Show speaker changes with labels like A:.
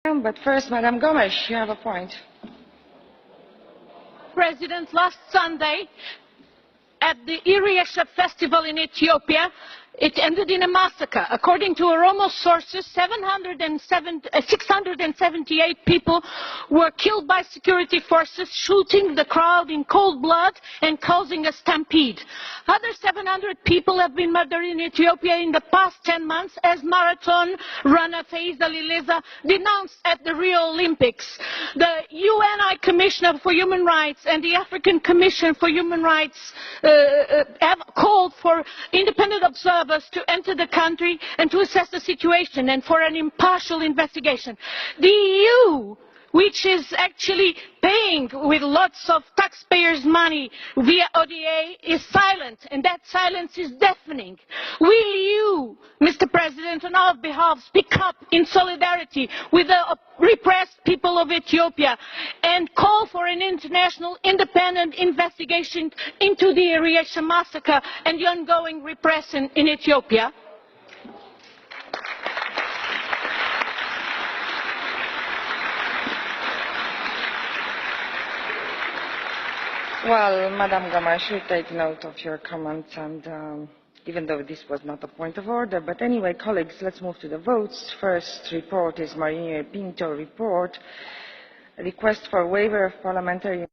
A: But first, Madam Gomes, you have a point.
B: President, last Sunday at the irreeysaarratti festival in Ethiopia, it ended in a massacre. According to Oromo sources, 678 people were killed by security forces, shooting the crowd in cold blood and causing a stampede. Other 700 people have been murdered in Ethiopia in the past 10 months, as marathon runner Faiza Lileza denounced at the Rio Olympics. The UN High Commissioner for Human Rights and the African Commission for Human Rights have called for independent observers to enter the country and to assess the situation and for an impartial investigation. The EU, which is actually paying with lots of taxpayers' money via ODA, is silent, and that silence is deafening. Will you, Mr. President, on our behalf, speak up in solidarity with the repressed people of Ethiopia and call for an international independent investigation into the irreeysaarratti massacre and the ongoing repression in Ethiopia?
A: Well, Madam Gomes, we take note of your comments, and even though this was not a point of order, but anyway, colleagues, let's move to the votes. First report is Marinho Pinto report, request for waiver of parliamentary